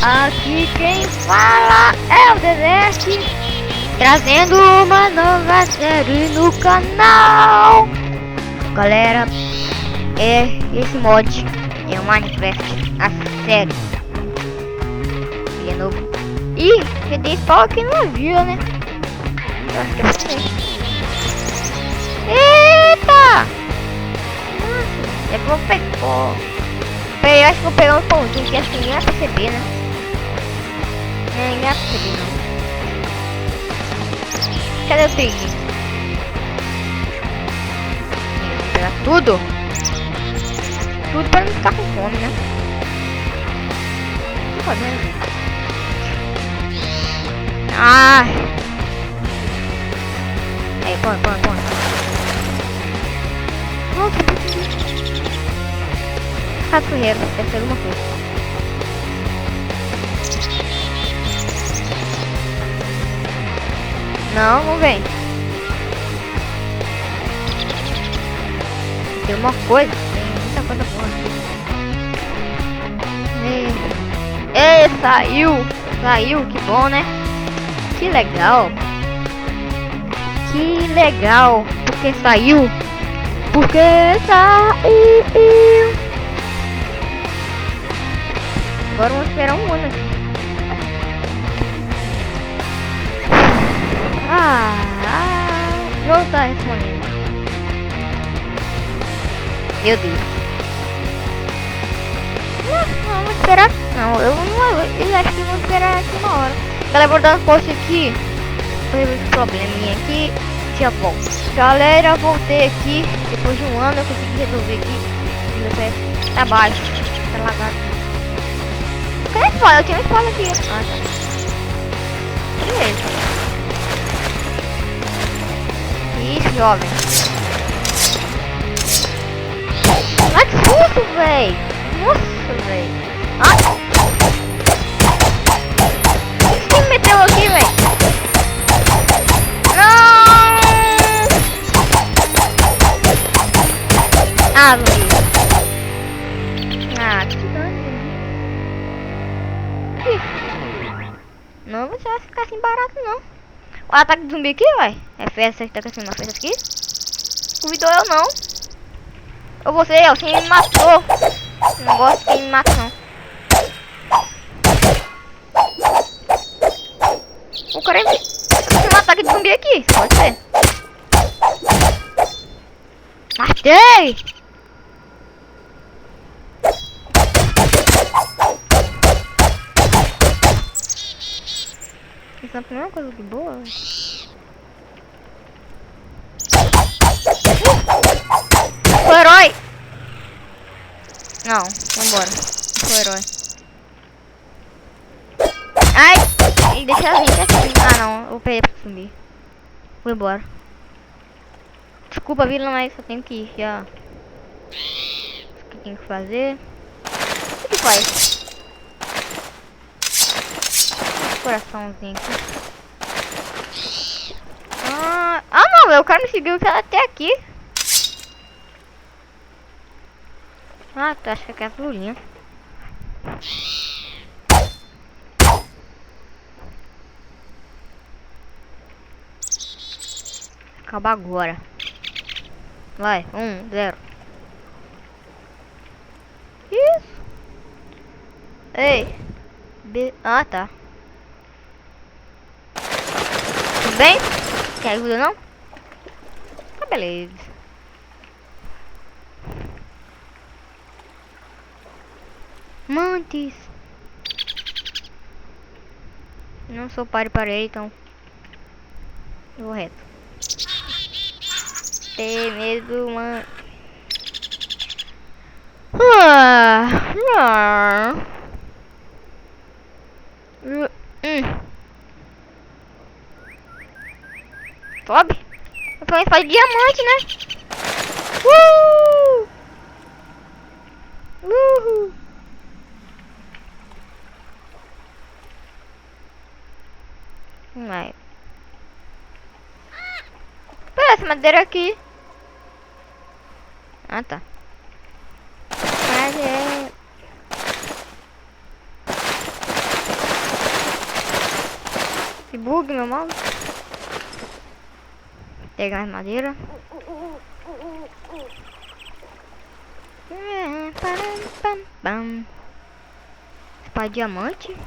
Aqui quem fala é o Desert, trazendo uma nova série no canal. Galera, esse mod é o Minecraft, a série. Ele é novo. Ih, cadê só que não viu, né? Eu acho que eu falei. Eita! Nossa, eu vou pegar. Eu acho que vou pegar um pãozinho que acho que ninguém vai perceber, né? Ninguém vai perceber, não. Cadê o pig? Vou pegar tudo. Tudo pra não ficar com fome, né? Tô fazendo. Ah! Aí, põe. Nossa, Caçoeiro, deve ser alguma coisa. Não vem. Tem uma coisa, tem muita coisa boa. Saiu, que bom, né? Que legal. Porque saiu. Agora vamos esperar um ano aqui. Não tá respondendo. Meu Deus. Não vamos esperar. Não, eu acho que vou esperar aqui uma hora. Galera, vou dar um post aqui. Foi um probleminha aqui. Já volto. Galera, voltei aqui. Depois de um ano eu consegui resolver aqui. Meu pé tá baixo. Tá lagado. Cadê a espada? Eu tinha uma espada aqui. Ah, tá. Beleza. Isso, jovem. Ah, que susto, véi. Nossa, véi. Quem me meteu aqui, véi? Não! Véi. Que dano. Não você vai ficar assim barato, não. O ataque de zumbi aqui, vai. É festa, tá com uma festa aqui. Convidou eu, não. Ou você me matou. Não gosto de quem me mata, não. O cara vai um ataque de zumbi aqui. Pode ser. Matei! Isso é a primeira coisa que boa. O herói! Não, vambora. O herói. Ai! Deixa a gente aqui. Ah, não. Eu peguei pra sumir. Vou embora. Desculpa, Vila, mas só tenho que ir. Já. O que tem que fazer? O que faz? Coraçãozinho aqui. Não, o cara me seguiu até aqui. Tá, acho que é aquela lulinha. Acaba agora. Vai, 1, 0. Isso. Ei. Tá. Tudo bem? Quer ajuda não? Tá, beleza. Mantis. Não sou parei, então. Eu vou reto. Tem medo, mano. Sobe. Então faz diamante, né? Vai. Pera, essa madeira aqui. Ah, tá. Mas é... bug, meu mouse. Pegar mais madeira. Espada de diamante.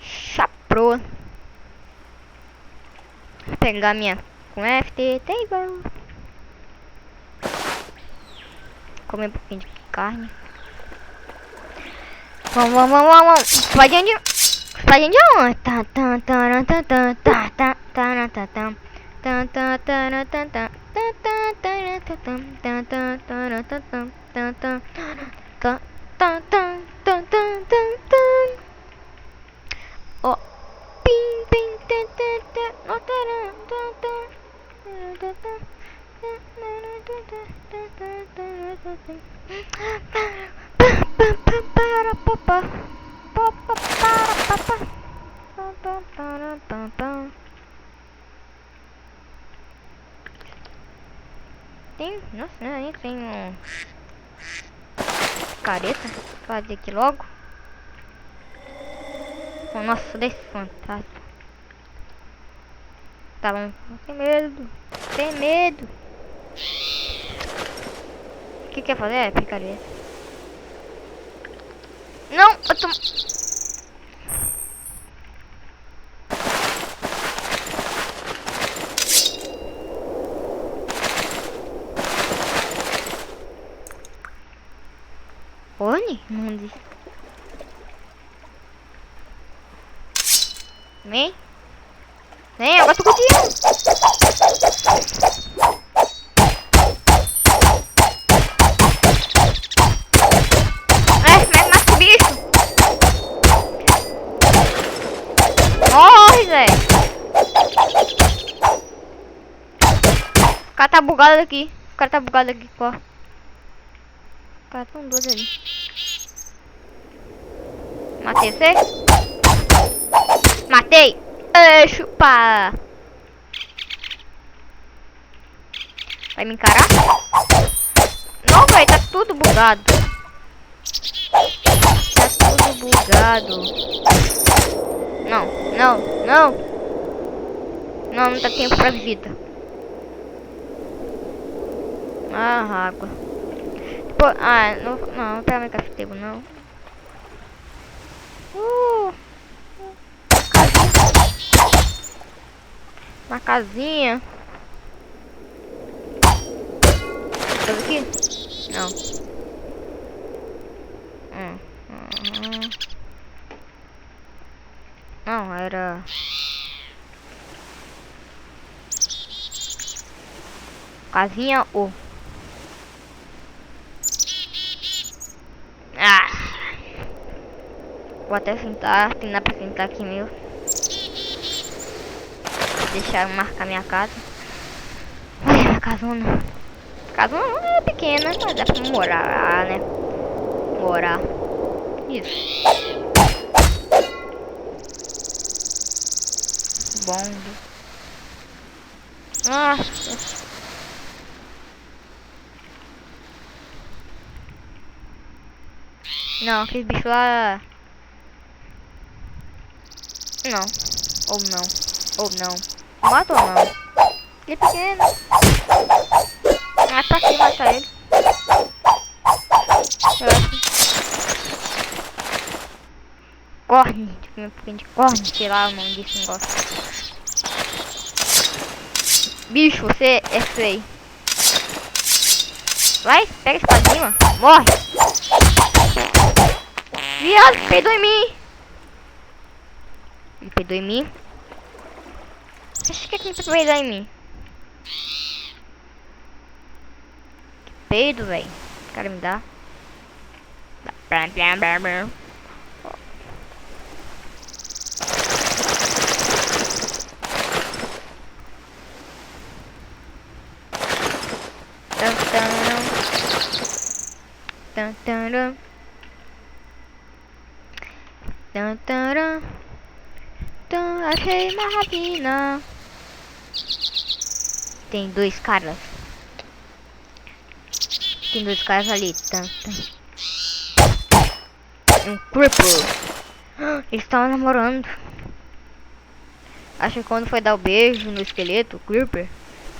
Chaproa. Vou pegar minha craft table. Comer um pouquinho de carne. Vamos. Espadinha de diamante. Ó, pim, pim, tem, nossa, aí tem um careta, fazer aqui logo. Oh, nossa, desse fantasma. Tá bom, tem medo. O que quer fazer? É picareta. Não, eu tô... Oni? Não disse. Vem, agora tô contigo. Mata o bicho. Morre, Zé. O cara tá bugado aqui. Ó. O cara tão doido ali. Matei você? Matei! Chupa! Vai me encarar? Não, velho, tá tudo bugado. Não tá tempo pra visita. Água. Depois, não vou pegar minha cafetebo, não. Uma casinha. Tá aqui? Não. Não, era... Casinha ou... Vou até sentar, tem nada pra sentar aqui meu. Deixar eu marcar minha casa. Olha minha casona. Casona é pequena, mas dá pra morar, né? Isso. Bom. Nossa. Não, aquele bicho lá... Não. Ou não. Mata ou não? Ele é pequeno. Pra que matar ele? Corne. Tipo, um pouquinho de corne. Sei lá o nome desse negócio. Bicho, você é feio. Vai, pega a espadinha. Morre. Viado, peidou em mim. Ele peidou em mim. Acho que ele vai peidar em mim. Que peido, velho. O cara me dá. Achei uma rapina. Tem dois caras. Ali. Um cripple. Eles estavam namorando. Acho que quando foi dar o beijo no esqueleto, o Creeper,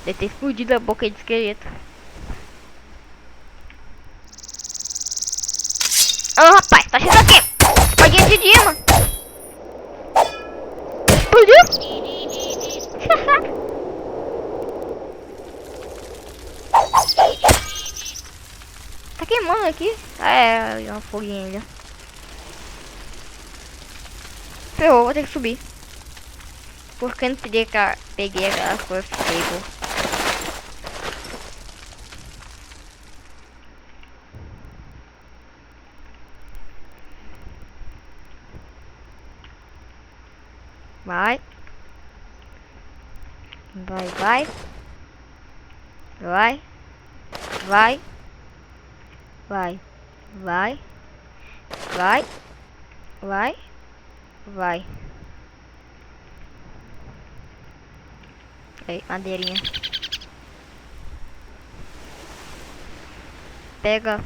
deve ter explodido a boca de esqueleto. Ô rapaz, tá achando o quê? Paguinha de dia, mano. Explodiu? Tá queimando aqui. Ah, é uma foguinha ainda. Ferrou, vou ter que subir. Porque eu não peguei aquela coisa stable. Vai. Vai, vai. Vai. Vai. Vai. Vai. Vai. Vai. Vai. Aí, madeirinha. Pega.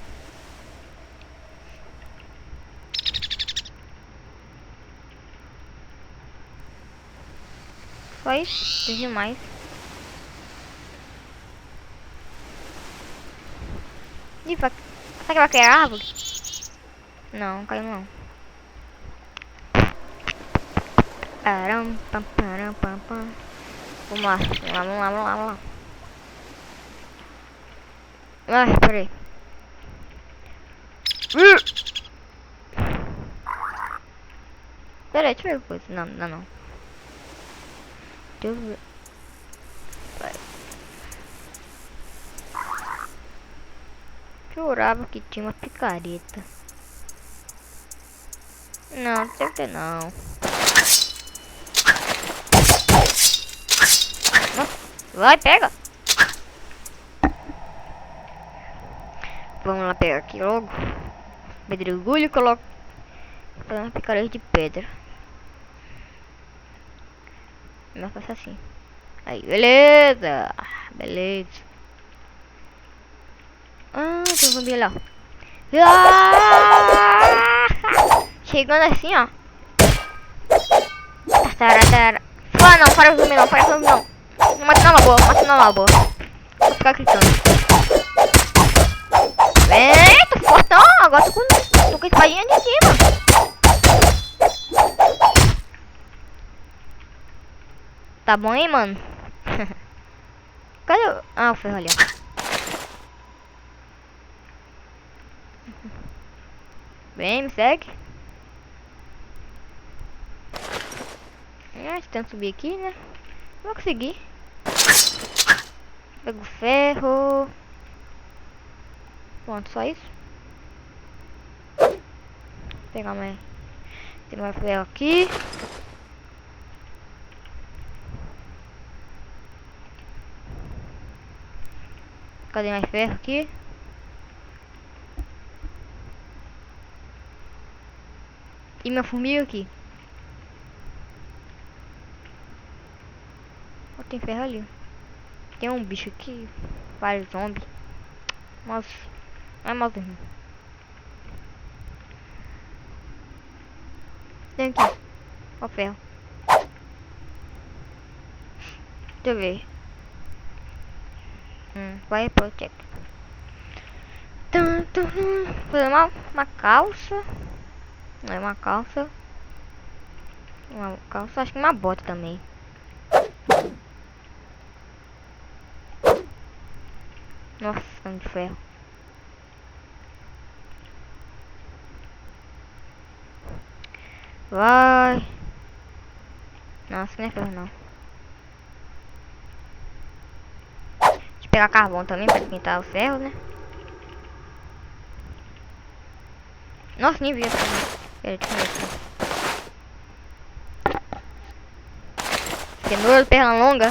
Só isso, tem demais. Ih, será que vai cair a árvore? Não, não caiu não. Param, pam, param, pam, pam. Vamos lá, vamos lá, vamos lá, vamos lá, vamos lá. Ai, peraí. Peraí, deixa eu ver coisa. Não, não, não. Deixa eu ver. Vai. Jurava que tinha uma picareta. Não, deve ter não. Nossa, vai, pega. Vamos lá pegar aqui logo. Pedregulho e coloco uma picareta de pedra. Mas faça assim. Aí, beleza. Beleza. Ah, tem um zumbi lá. Ah! Chegando assim, ó. Tarara. Ah, não, para o zumbi não, para o zumbi não. Não mata na boa, mata na boa. Vou ficar gritando. Vem, tô fortão, agora tô com espadinha de cima. Tá bom, hein, mano? Cadê o... Ah, o ferro ali, ó. Vem, me segue. Tentando subir aqui, né? Não vou conseguir. Pego o ferro. Pronto, só isso. Vou pegar mais. Tem mais ferro aqui. Cadê mais ferro aqui? E minha formiga aqui. Oh, tem ferro ali. Tem um bicho aqui. Vários zombies. Nossa. Ai, mal dormir. Tem aqui. Ó o ferro. Deixa eu ver. Vai protect. Fazer uma calça. Não é uma calça. Uma calça, acho que uma bota também. Nossa, tanto de ferro. Vai. Nossa, não é ferro não. Deixa eu pegar carvão também pra pintar o ferro, né? Nossa, nem vi essa. Pera, deixa eu ver aqui. Cenoura, perna longa.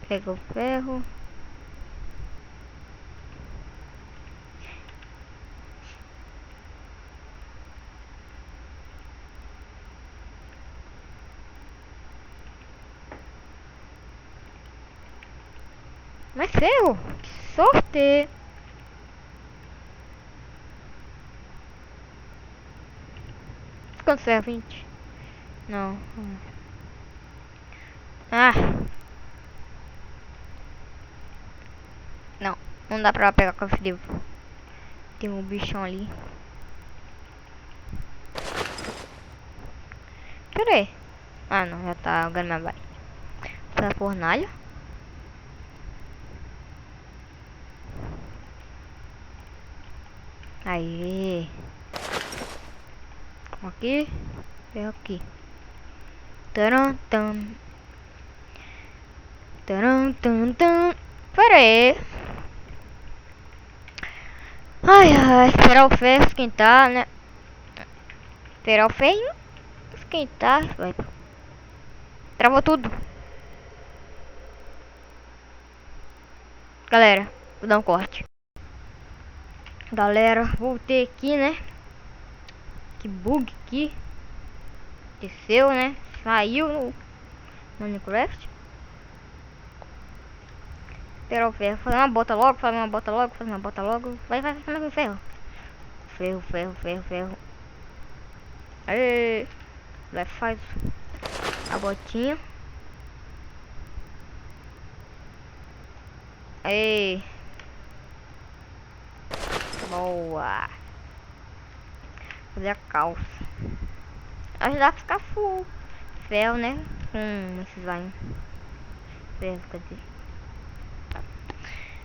Pega o ferro. Mas ferro. Que sorte. Quanto ferro? 20? Não. Ah. Não. Não dá pra pegar cofre. Tem um bichão ali. Pera aí. Ah, não. Já tá. Agora mais vai. Tá fornalha. Aí. Aqui. Ferro aqui. Taran, tam. Taran, tam, tam. Pera aí. Ai, ai. Esperar o ferro esquentar, né? Esperar o ferro esquentar. Vai. Travou tudo. Galera, vou dar um corte. Galera, voltei aqui, né? Que bug aqui. Desceu, né? Saiu no Minecraft. Esperar o ferro. Fazer uma bota logo, fazer uma bota logo, fazer uma bota logo. Vai, vai, vai, vai, ferro. Ferro, ferro, ferro, ferro. Aê. Vai, faz a botinha. Aê. Boa. Fazer a calça. Ajudar a ficar full. Ferro, né? Com esses aí. Ferro, quer dizer.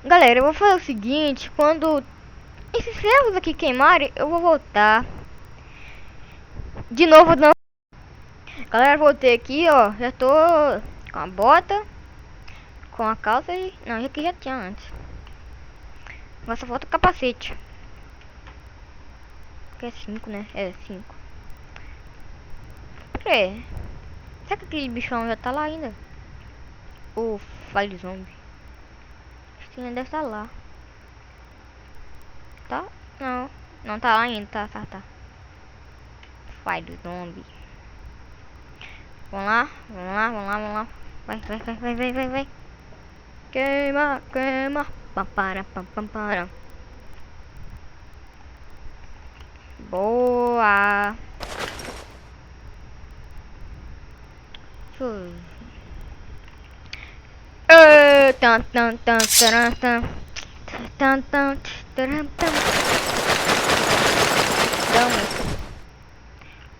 Galera, eu vou fazer o seguinte. Quando esses ferros aqui queimarem, eu vou voltar. De novo, não. Galera, voltei aqui, ó. Já tô com a bota. Com a calça e... Não, aqui já tinha antes. Agora só falta o capacete. Que é 5, né? É 5. Por quê? Será que aquele bichão já tá lá ainda? O Fire Zombie. Acho que ainda deve estar lá. Tá? Não. Não tá lá ainda. Tá. Fire Zombie. Vamos lá. Vai. Queima. Pam para. Boa.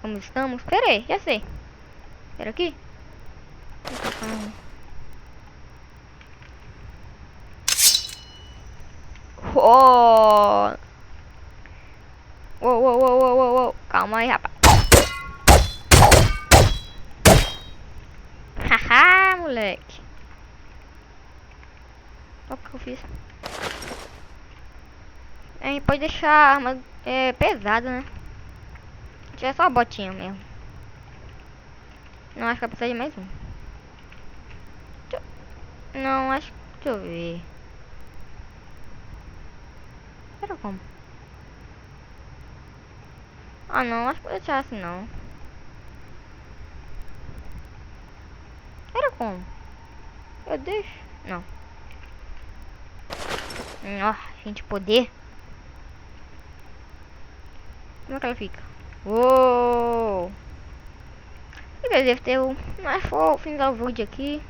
Como estamos? Pera aí, já sei. Pera aqui. Oh. Uou. Calma aí, rapaz. Haha, moleque. Olha o que eu fiz. A gente pode deixar a arma pesada, né? Se é só a botinha mesmo. Não, acho que vai precisar de mais um. Não, acho que... Deixa eu ver. Era como? Ah, não, acho que vou deixar assim, não. Era como? Eu deixo? Não. Ó, gente, poder. Como é que ela fica? Uou! Eu deve ter um... Mas vou finalizar o vídeo aqui.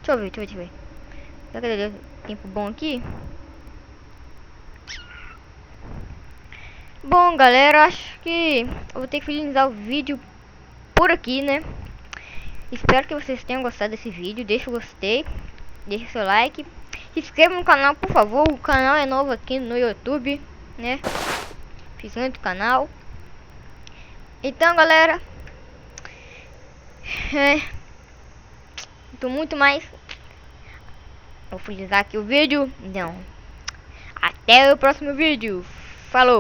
Deixa eu ver. Será que deu tempo bom aqui? Bom, galera, acho que eu vou ter que finalizar o vídeo por aqui, né? Espero que vocês tenham gostado desse vídeo. Deixa o gostei, deixa seu like, se inscreva no canal, por favor. O canal é novo aqui no YouTube, né? Fiz muito canal. Então, galera, tô muito mais. Vou finalizar aqui o vídeo. Então, até o próximo vídeo. Falou!